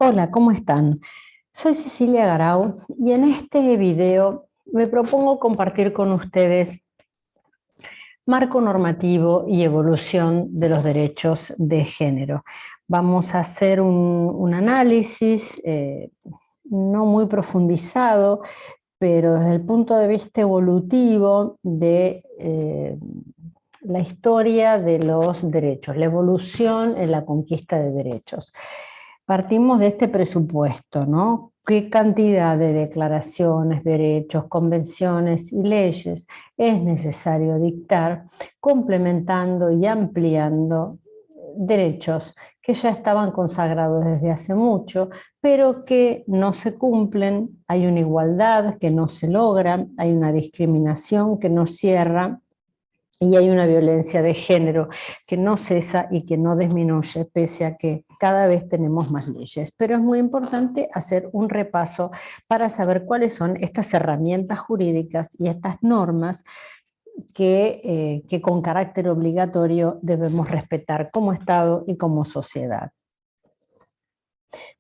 Hola, ¿cómo están? Soy Cecilia Garau y en este video me propongo compartir con ustedes marco normativo y evolución de los derechos de género. Vamos a hacer un análisis no muy profundizado, pero desde el punto de vista evolutivo de la historia de los derechos, la evolución en la conquista de derechos. Partimos de este presupuesto, ¿no? ¿Qué cantidad de declaraciones, derechos, convenciones y leyes es necesario dictar, complementando y ampliando derechos que ya estaban consagrados desde hace mucho, pero que no se cumplen? Hay una igualdad que no se logra, hay una discriminación que no cierra, y hay una violencia de género que no cesa y que no disminuye, pese a que cada vez tenemos más leyes. Pero es muy importante hacer un repaso para saber cuáles son estas herramientas jurídicas y estas normas que con carácter obligatorio debemos respetar como Estado y como sociedad.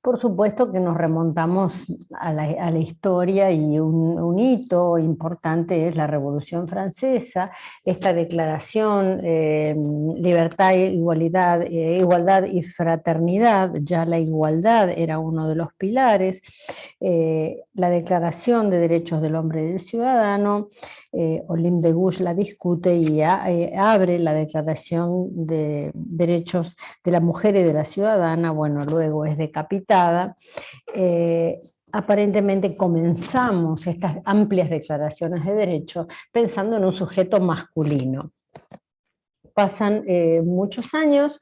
Por supuesto que nos remontamos a la historia, y un hito importante es la Revolución Francesa, esta declaración, libertad, igualdad y fraternidad. Ya la igualdad era uno de los pilares. La Declaración de Derechos del Hombre y del Ciudadano, Olympe de Gouges la discute y abre la Declaración de Derechos de la Mujer y de la Ciudadana. Bueno, luego es decapitada. Aparentemente comenzamos estas amplias declaraciones de derechos pensando en un sujeto masculino. Pasan muchos años,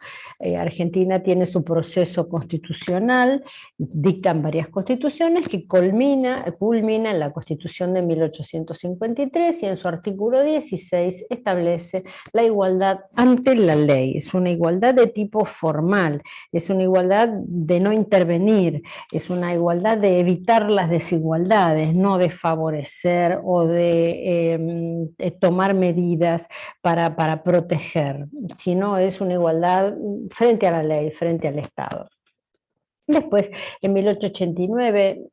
Argentina tiene su proceso constitucional, dictan varias constituciones que culmina en la Constitución de 1853, y en su artículo 16 establece la igualdad ante la ley. Es una igualdad de tipo formal, es una igualdad de no intervenir, es una igualdad de evitar las desigualdades, no de favorecer o de tomar medidas para proteger, sino es una igualdad frente a la ley, frente al Estado. Después, en 1889,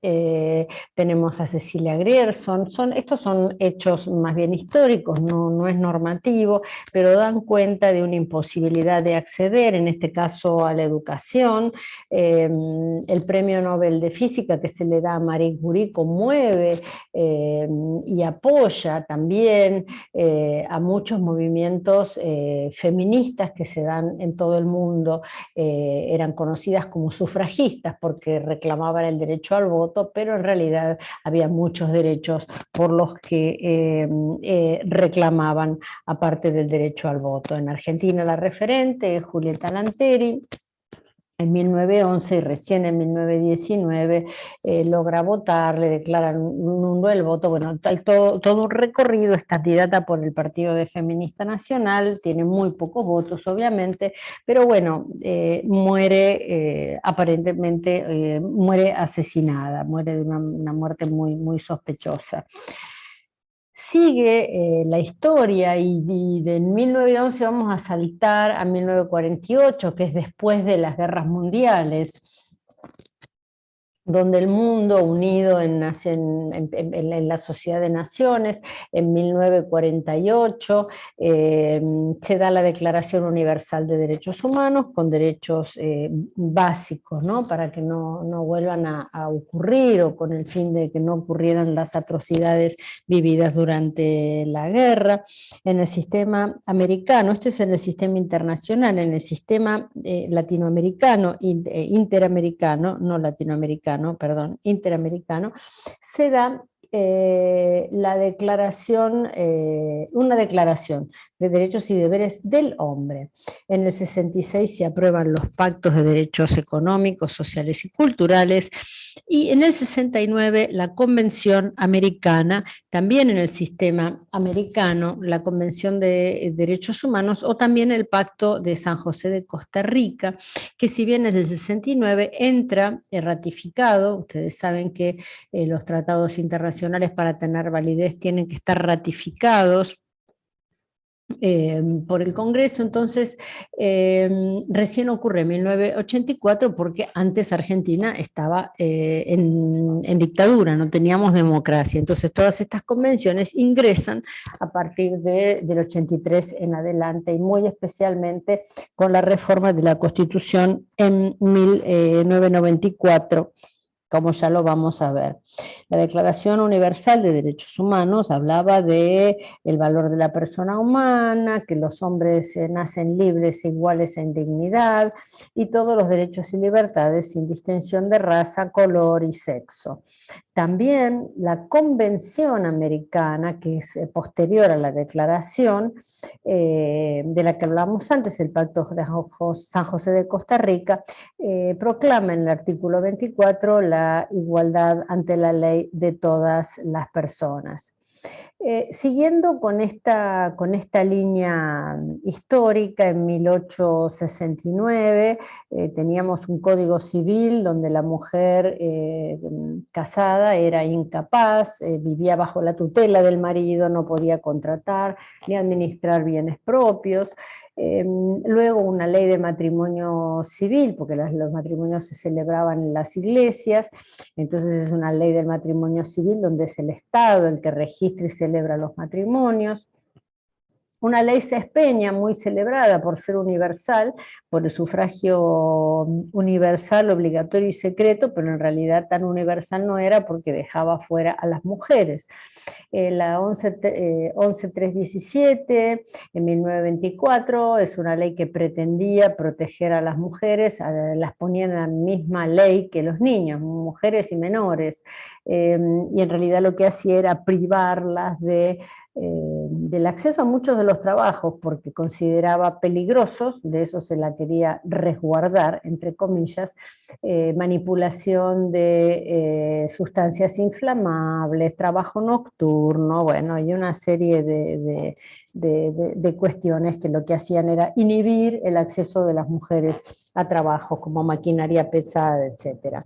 tenemos a Cecilia Grierson. Estos son hechos más bien históricos, no es normativo, pero dan cuenta de una imposibilidad de acceder, en este caso a la educación. El premio Nobel de Física que se le da a Marie Curie conmueve y apoya también a muchos movimientos feministas que se dan en todo el mundo. Eran conocidas como sufragistas porque reclamaban el derecho al voto, pero en realidad había muchos derechos por los que reclamaban, aparte del derecho al voto. En Argentina la referente es Julieta Lanteri, en 1911, y recién en 1919 logra votar, le declaran un nulo el voto. Bueno, hay todo un recorrido. Es candidata por el Partido de Feminista Nacional, tiene muy pocos votos obviamente, pero bueno, muere aparentemente, muere asesinada, muere de una muerte muy sospechosa. Sigue la historia, y de 1911 vamos a saltar a 1948, que es después de las guerras mundiales, donde el mundo unido en la Sociedad de Naciones, en 1948, se da la Declaración Universal de Derechos Humanos, con derechos básicos, ¿no? Para que no vuelvan a ocurrir, o con el fin de que no ocurrieran las atrocidades vividas durante la guerra. En el sistema americano, esto es en el sistema internacional, en el sistema latinoamericano, interamericano, no latinoamericano, interamericano, se da una declaración de derechos y deberes del hombre. En el 66 se aprueban los pactos de derechos económicos, sociales y culturales, y en el 69 la Convención Americana, también en el sistema americano, la Convención de Derechos Humanos, o también el Pacto de San José de Costa Rica, que si bien es del 69, entra ratificado. Ustedes saben que los tratados internacionales, para tener validez, tienen que estar ratificados por el Congreso. Entonces, recién ocurre en 1984 porque antes Argentina estaba en dictadura, no teníamos democracia. Entonces, todas estas convenciones ingresan a partir del 83 en adelante, y muy especialmente con la reforma de la Constitución en 1994, como ya lo vamos a ver. La Declaración Universal de Derechos Humanos hablaba de el valor de la persona humana, que los hombres nacen libres e iguales en dignidad, y todos los derechos y libertades sin distinción de raza, color y sexo. También la Convención Americana, que es posterior a la Declaración, de la que hablamos antes, el Pacto de San José de Costa Rica, proclama en el artículo 24 la igualdad ante la ley de todas las personas. Siguiendo con esta línea histórica, en 1869 teníamos un código civil donde la mujer casada era incapaz, vivía bajo la tutela del marido, no podía contratar ni administrar bienes propios. Luego una ley de matrimonio civil, porque los matrimonios se celebraban en las iglesias, entonces es una ley del matrimonio civil donde es el Estado el que registra y celebra los matrimonios. Una ley Sespeña muy celebrada por ser universal, por el sufragio universal, obligatorio y secreto, pero en realidad tan universal no era porque dejaba fuera a las mujeres. La 11317 en 1924 es una ley que pretendía proteger a las mujeres, las ponía en la misma ley que los niños, mujeres y menores, y en realidad lo que hacía era privarlas del acceso a muchos de los trabajos porque consideraba peligrosos, de eso se la quería resguardar, entre comillas, manipulación de sustancias inflamables, trabajo nocturno, bueno, y una serie de cuestiones que lo que hacían era inhibir el acceso de las mujeres a trabajos como maquinaria pesada, etc.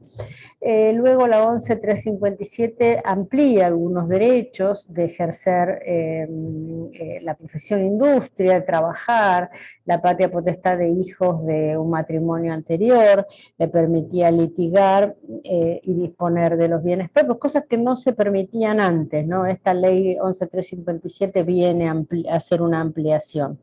Luego la 11357 amplía algunos derechos de ejercer la profesión industria, de trabajar, la patria potestad de hijos de un matrimonio anterior, le permitía litigar y disponer de los bienes propios, cosas que no se permitían antes, ¿no? Esta ley 11357 viene a hacer una ampliación.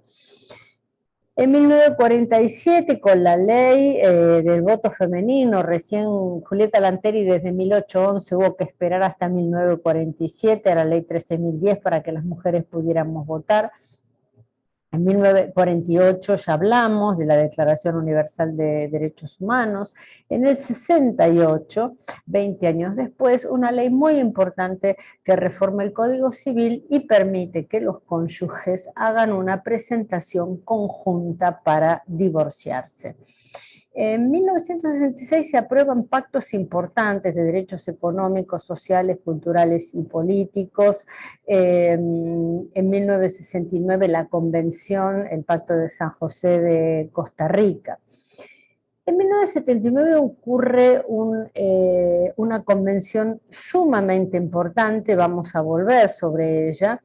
En 1947, con la ley del voto femenino, recién Julieta Lanteri desde 1811 hubo que esperar hasta 1947, a la ley 13.010 para que las mujeres pudiéramos votar. En 1948 ya hablamos de la Declaración Universal de Derechos Humanos. En el 68, 20 años después, una ley muy importante que reforma el Código Civil y permite que los cónyuges hagan una presentación conjunta para divorciarse. En 1966 se aprueban pactos importantes de derechos económicos, sociales, culturales y políticos. En 1969 la Convención, el Pacto de San José de Costa Rica. En 1979 ocurre una convención sumamente importante, vamos a volver sobre ella,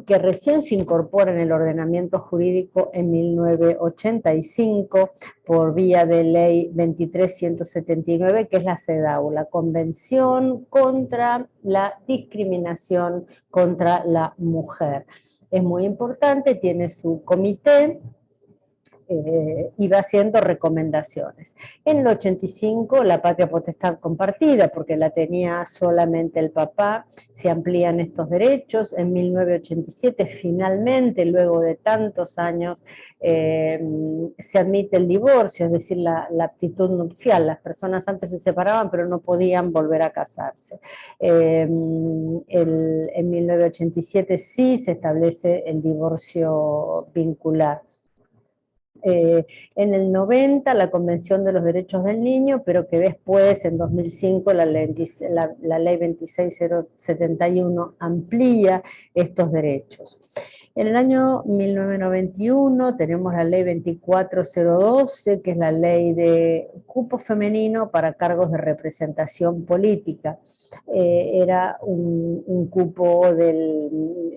que recién se incorpora en el ordenamiento jurídico en 1985 por vía de ley 23179, que es la CEDAW, la Convención contra la Discriminación contra la Mujer. Es muy importante, tiene su comité, y va haciendo recomendaciones. En el 85 la patria potestad compartida, porque la tenía solamente el papá, se amplían estos derechos. En 1987 finalmente, luego de tantos años, se admite el divorcio, es decir, la aptitud nupcial. Las personas antes se separaban pero no podían volver a casarse. En 1987 sí se establece el divorcio vincular. En el 90 la Convención de los Derechos del Niño, pero que después, en 2005, la ley 26071 amplía estos derechos. En el año 1991 tenemos la ley 24012, que es la ley de cupo femenino para cargos de representación política. Era un cupo del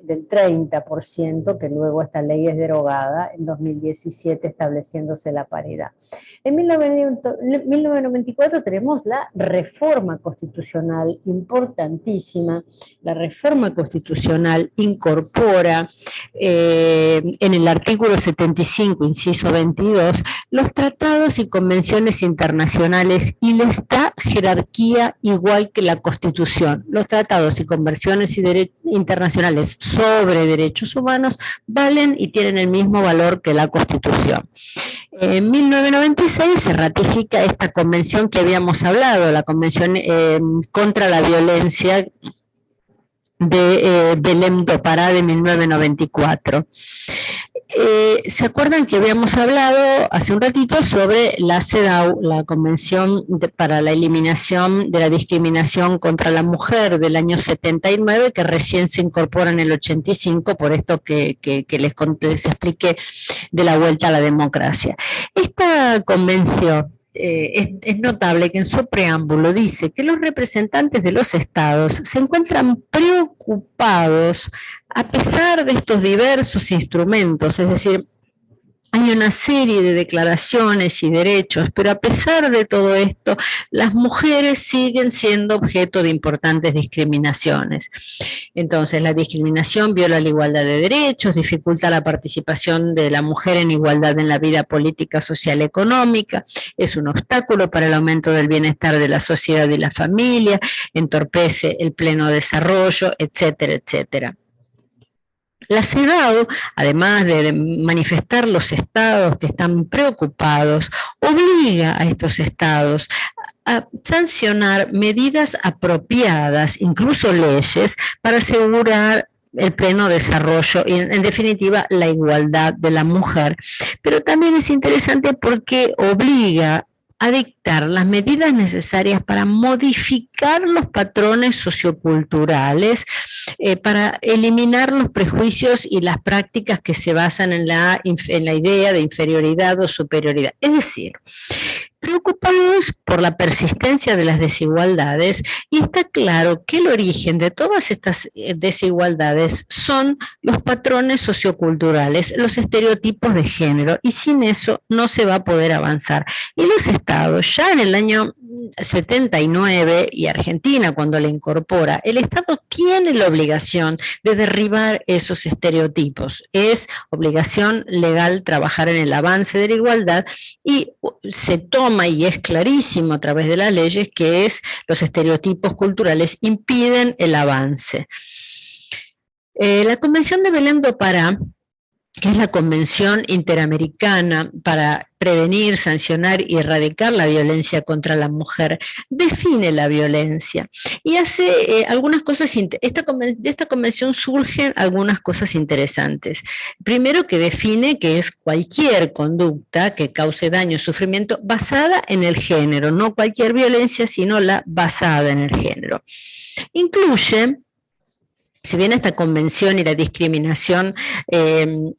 30%, que luego esta ley es derogada en 2017, estableciéndose la paridad. En 1994 tenemos la reforma constitucional, importantísima. La reforma constitucional incorpora en el artículo 75, inciso 22, los tratados y convenciones internacionales y les da jerarquía igual que la Constitución. Los tratados y convenciones internacionales sobre derechos humanos valen y tienen el mismo valor que la Constitución. En 1996 se ratifica esta convención que habíamos hablado, la Convención contra la Violencia de Belém do Pará de 1994. ¿Se acuerdan que habíamos hablado hace un ratito sobre la CEDAW, la Convención para la Eliminación de la Discriminación contra la Mujer del año 79, que recién se incorpora en el 85, por esto que les expliqué de la vuelta a la democracia? Esta convención es notable que en su preámbulo dice que los representantes de los estados se encuentran preocupados a pesar de estos diversos instrumentos, es decir, hay una serie de declaraciones y derechos, pero a pesar de todo esto, las mujeres siguen siendo objeto de importantes discriminaciones. Entonces, la discriminación viola la igualdad de derechos, dificulta la participación de la mujer en igualdad en la vida política, social, económica, es un obstáculo para el aumento del bienestar de la sociedad y la familia, entorpece el pleno desarrollo, etcétera, etcétera. La CEDAW, además de manifestar los estados que están preocupados, obliga a estos estados a sancionar medidas apropiadas, incluso leyes, para asegurar el pleno desarrollo y, en definitiva, la igualdad de la mujer. Pero también es interesante porque obliga a dictar las medidas necesarias para modificar los patrones socioculturales, para eliminar los prejuicios y las prácticas que se basan en la idea de inferioridad o superioridad. Es decir, preocupados por la persistencia de las desigualdades, y está claro que el origen de todas estas desigualdades son los patrones socioculturales, los estereotipos de género, y sin eso no se va a poder avanzar. Y los estados, ya en el año 79, y Argentina cuando la incorpora, el Estado tiene la obligación de derribar esos estereotipos. Es obligación legal trabajar en el avance de la igualdad, y se toma, y es clarísimo a través de las leyes, que los estereotipos culturales impiden el avance. La Convención de Belém do Pará, que es la Convención Interamericana para prevenir, sancionar y erradicar la violencia contra la mujer, define la violencia y hace algunas cosas. De esta convención surgen algunas cosas interesantes. Primero, que define que es cualquier conducta que cause daño o sufrimiento basada en el género, no cualquier violencia, sino la basada en el género. Incluye, si bien esta convención y la discriminación en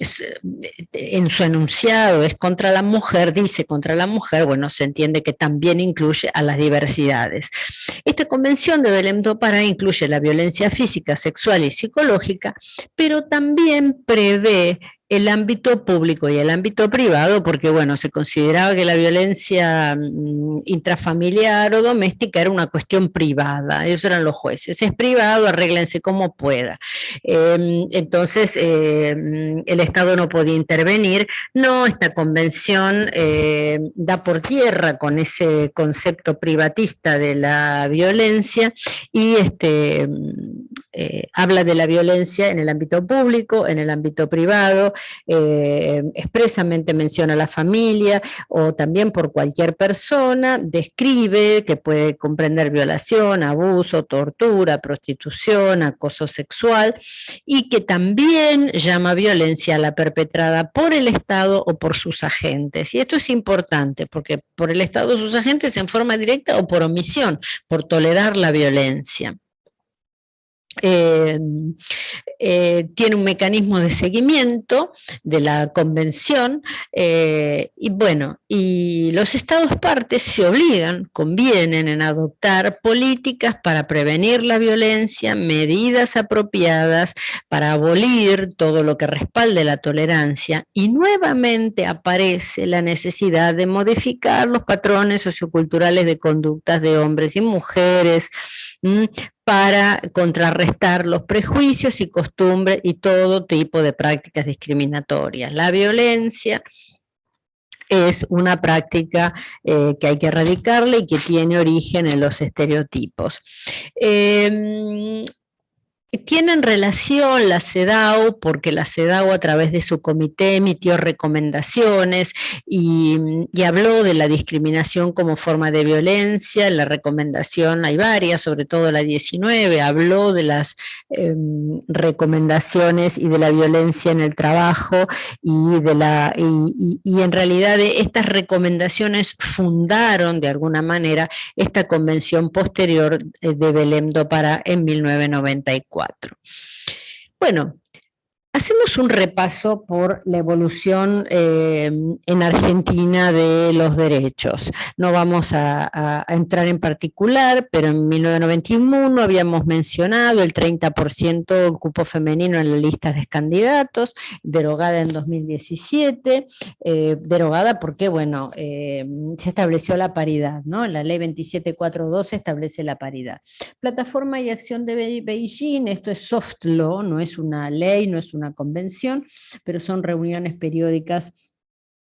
su enunciado es contra la mujer, dice contra la mujer, bueno, se entiende que también incluye a las diversidades. Esta convención de Belém do Pará incluye la violencia física, sexual y psicológica, pero también prevé el ámbito público y el ámbito privado, porque bueno, se consideraba que la violencia intrafamiliar o doméstica era una cuestión privada, eso eran los jueces, es privado, arréglense como pueda. Entonces, el Estado no podía intervenir. No, esta convención da por tierra con ese concepto privatista de la violencia y habla de la violencia en el ámbito público, en el ámbito privado, expresamente menciona a la familia o también por cualquier persona, describe que puede comprender violación, abuso, tortura, prostitución, acoso sexual, y que también llama violencia a la perpetrada por el Estado o por sus agentes. Y esto es importante porque por el Estado o sus agentes en forma directa o por omisión, por tolerar la violencia. eh, tiene un mecanismo de seguimiento de la convención, y bueno, y los estados partes se obligan, convienen en adoptar políticas para prevenir la violencia, medidas apropiadas para abolir todo lo que respalde la tolerancia, y nuevamente aparece la necesidad de modificar los patrones socioculturales de conductas de hombres y mujeres, para contrarrestar los prejuicios y costumbres y todo tipo de prácticas discriminatorias. La violencia es una práctica que hay que erradicarla y que tiene origen en los estereotipos. Tienen relación la CEDAW, porque la CEDAW a través de su comité emitió recomendaciones y habló de la discriminación como forma de violencia. En la recomendación hay varias, sobre todo la 19, habló de las recomendaciones y de la violencia en el trabajo, y en realidad estas recomendaciones fundaron de alguna manera esta convención posterior de Belém do Pará en 1994. Bueno, hacemos un repaso por la evolución en Argentina de los derechos. No vamos a entrar en particular, pero en 1991 habíamos mencionado el 30% del cupo femenino en las listas de candidatos, derogada en 2017, derogada porque, bueno, se estableció la paridad, ¿no? La ley 27412 establece la paridad. Plataforma y acción de Beijing, esto es soft law, no es una ley, no es una convención, pero son reuniones periódicas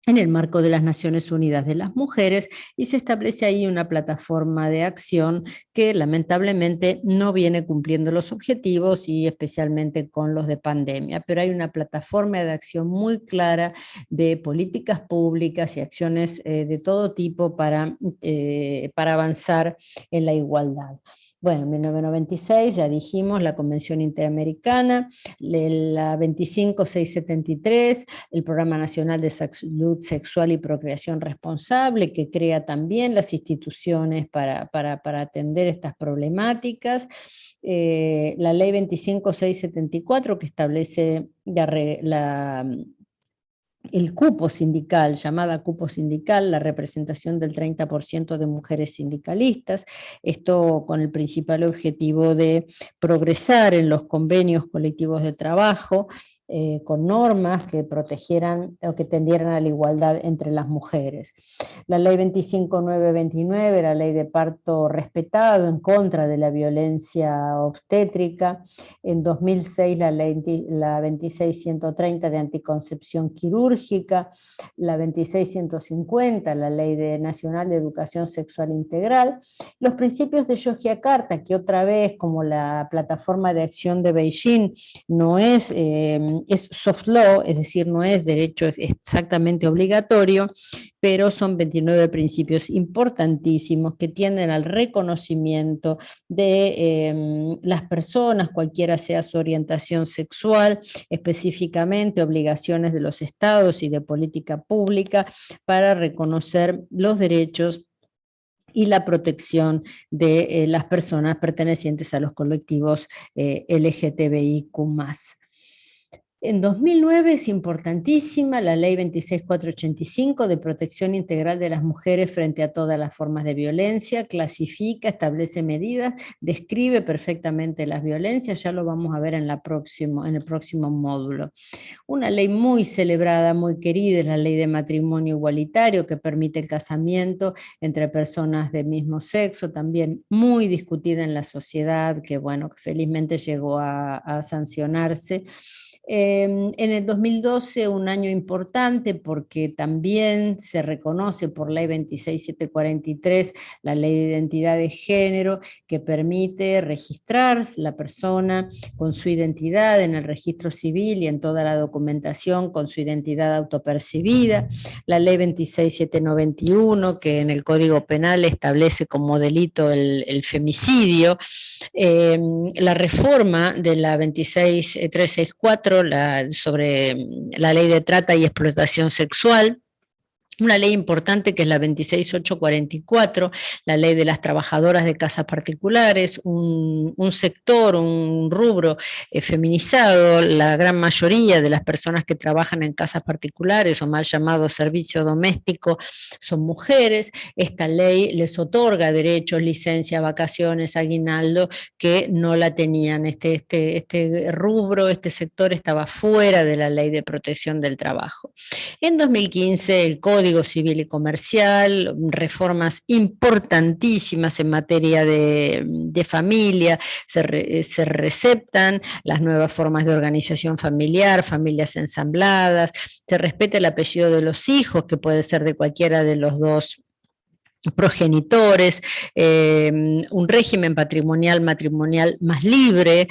en el marco de las Naciones Unidas de las Mujeres, y se establece ahí una plataforma de acción que lamentablemente no viene cumpliendo los objetivos, y especialmente con los de pandemia, pero hay una plataforma de acción muy clara de políticas públicas y acciones de todo tipo para avanzar en la igualdad. Bueno, en 1996 ya dijimos la Convención Interamericana, la 25673, el Programa Nacional de Salud Sexual y Procreación Responsable, que crea también las instituciones para atender estas problemáticas. La Ley 25674, que establece el cupo sindical, llamada cupo sindical, la representación del 30% de mujeres sindicalistas, esto con el principal objetivo de progresar en los convenios colectivos de trabajo, con normas que protegieran o que tendieran a la igualdad entre las mujeres. La ley 25929, la ley de parto respetado en contra de la violencia obstétrica. En 2006 la 26130 de anticoncepción quirúrgica, la 26150, la ley nacional de educación sexual integral. Los principios de Yogyakarta, que otra vez, como la plataforma de acción de Beijing, no es soft law, es decir, no es derecho exactamente obligatorio, pero son 29 principios importantísimos que tienden al reconocimiento de las personas, cualquiera sea su orientación sexual, específicamente obligaciones de los estados y de política pública para reconocer los derechos y la protección de las personas pertenecientes a los colectivos LGTBIQ+. En 2009 es importantísima la ley 26485 de protección integral de las mujeres frente a todas las formas de violencia, clasifica, establece medidas, describe perfectamente las violencias, ya lo vamos a ver en el próximo módulo. Una ley muy celebrada, muy querida, es la ley de matrimonio igualitario, que permite el casamiento entre personas del mismo sexo, también muy discutida en la sociedad, que bueno, felizmente llegó a sancionarse. En el 2012, un año importante porque también se reconoce por ley 26743 la ley de identidad de género, que permite registrar la persona con su identidad en el registro civil y en toda la documentación con su identidad autopercibida. La ley 26791, que en el Código Penal establece como delito el femicidio. La reforma de la 26364 sobre la ley de trata y explotación sexual, una ley importante que es la 26844, la ley de las trabajadoras de casas particulares, un sector, un rubro feminizado. La gran mayoría de las personas que trabajan en casas particulares o mal llamado servicio doméstico son mujeres. Esta ley les otorga derechos, licencia, vacaciones, aguinaldo, que no la tenían. Este rubro, este sector estaba fuera de la ley de protección del trabajo. En 2015, el Código Civil y Comercial, reformas importantísimas en materia de familia, se receptan las nuevas formas de organización familiar, familias ensambladas, se respeta el apellido de los hijos, que puede ser de cualquiera de los dos progenitores, un régimen patrimonial matrimonial más libre,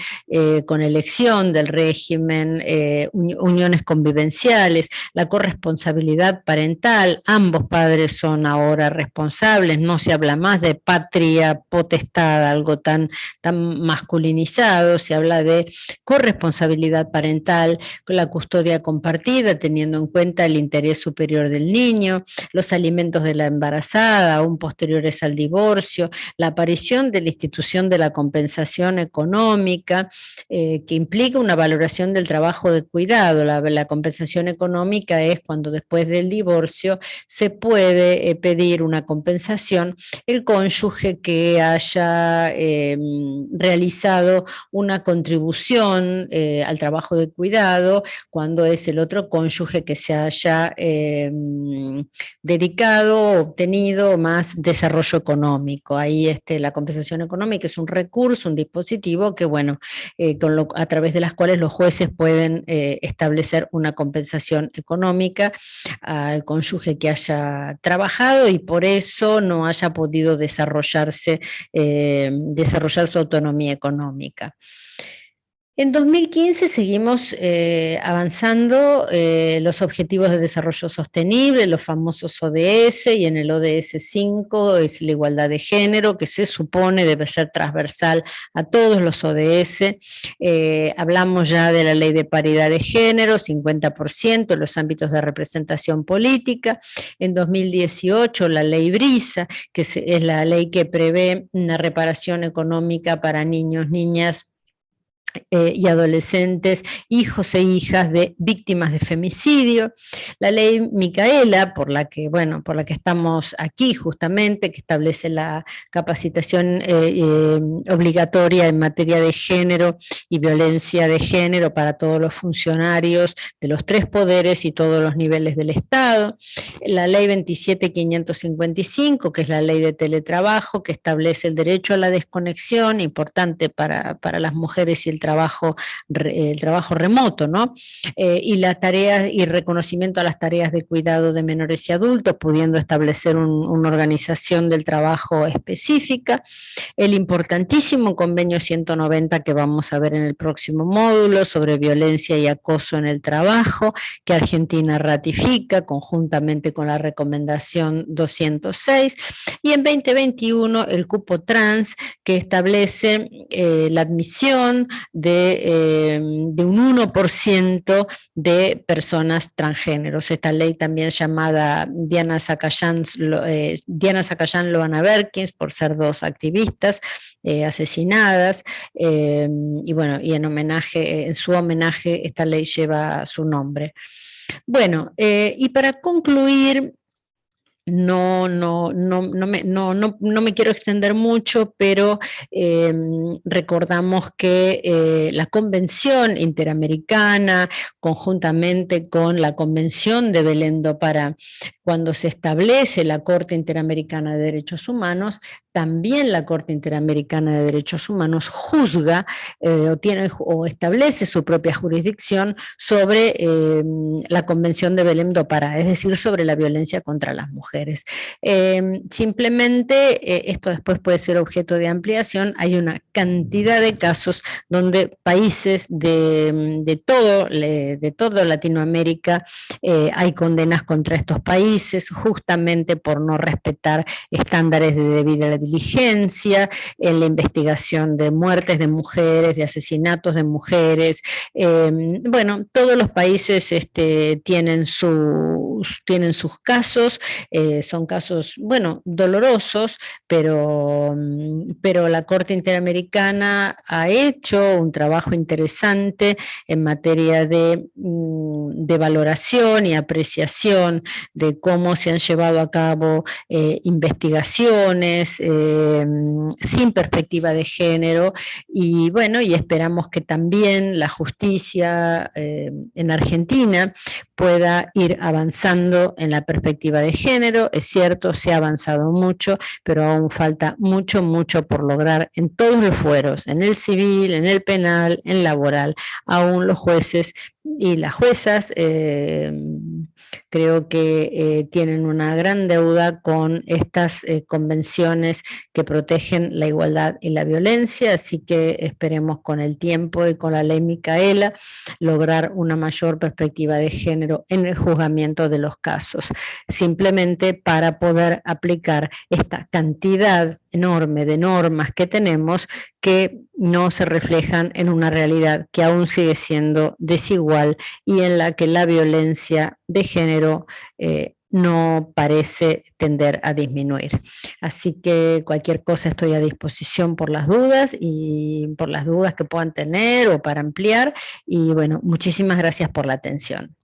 con elección del régimen, uniones convivenciales, la corresponsabilidad parental, ambos padres son ahora responsables, no se habla más de patria potestad, algo tan masculinizado, se habla de corresponsabilidad parental, la custodia compartida, teniendo en cuenta el interés superior del niño, los alimentos de la embarazada, aún posteriores al divorcio, la aparición de la institución de la compensación económica, que implica una valoración del trabajo de cuidado. La compensación económica es cuando después del divorcio se puede pedir una compensación el cónyuge que haya realizado una contribución al trabajo de cuidado, cuando es el otro cónyuge que se haya dedicado, obtenido más desarrollo económico. Ahí la compensación económica es un recurso, un dispositivo que, bueno, a través de las cuales los jueces pueden establecer una compensación económica al cónyuge que haya trabajado y por eso no haya podido desarrollar su autonomía económica. En 2015 seguimos avanzando los Objetivos de Desarrollo Sostenible, los famosos ODS, y en el ODS 5 es la igualdad de género, que se supone debe ser transversal a todos los ODS. Hablamos ya de la ley de paridad de género, 50% en los ámbitos de representación política. En 2018 la ley Brisa, que es la ley que prevé una reparación económica para niños, niñas, y adolescentes, hijos e hijas de víctimas de femicidio. La ley Micaela, por la que estamos aquí justamente, que establece la capacitación obligatoria en materia de género y violencia de género para todos los funcionarios de los tres poderes y todos los niveles del Estado. La ley 27555, que es la ley de teletrabajo, que establece el derecho a la desconexión, importante para las mujeres y el trabajo remoto, ¿no? Y las tareas y reconocimiento a las tareas de cuidado de menores y adultos, pudiendo establecer una organización del trabajo específica. El importantísimo convenio 190 que vamos a ver en el próximo módulo sobre violencia y acoso en el trabajo, que Argentina ratifica conjuntamente con la recomendación 206, y en 2021 el cupo trans, que establece la admisión de un 1% de personas transgéneros. Esta ley también llamada Diana Zacayán Loana Berkins, por ser dos activistas asesinadas, y bueno, y en su homenaje esta ley lleva su nombre. Bueno, y para concluir, no me quiero extender mucho, pero recordamos que la Convención Interamericana, conjuntamente con la Convención de Belém do Pará, cuando se establece la Corte Interamericana de Derechos Humanos, también la Corte Interamericana de Derechos Humanos juzga o establece su propia jurisdicción sobre la Convención de Belém do Pará, es decir, sobre la violencia contra las mujeres. Simplemente, esto después puede ser objeto de ampliación, hay una cantidad de casos donde países de toda Latinoamérica hay condenas contra estos países, justamente por no respetar estándares de debida diligencia en la investigación de muertes de mujeres, de asesinatos de mujeres. Bueno, todos los países tienen su tienen sus casos, son casos, bueno, dolorosos, pero la Corte Interamericana ha hecho un trabajo interesante en materia de valoración y apreciación de cómo se han llevado a cabo investigaciones sin perspectiva de género, y bueno, y esperamos que también la justicia en Argentina pueda ir avanzando en la perspectiva de género. Es cierto, se ha avanzado mucho, pero aún falta mucho, mucho por lograr en todos los fueros, en el civil, en el penal, en laboral. Aún los jueces y las juezas creo que tienen una gran deuda con estas convenciones que protegen la igualdad y la violencia, así que esperemos con el tiempo y con la ley Micaela lograr una mayor perspectiva de género en el juzgamiento de los casos, simplemente para poder aplicar esta cantidad enorme de normas que tenemos que no se reflejan en una realidad que aún sigue siendo desigual y en la que la violencia de género no parece tender a disminuir. Así que cualquier cosa estoy a disposición por las dudas y por las dudas que puedan tener o para ampliar. Y bueno, muchísimas gracias por la atención.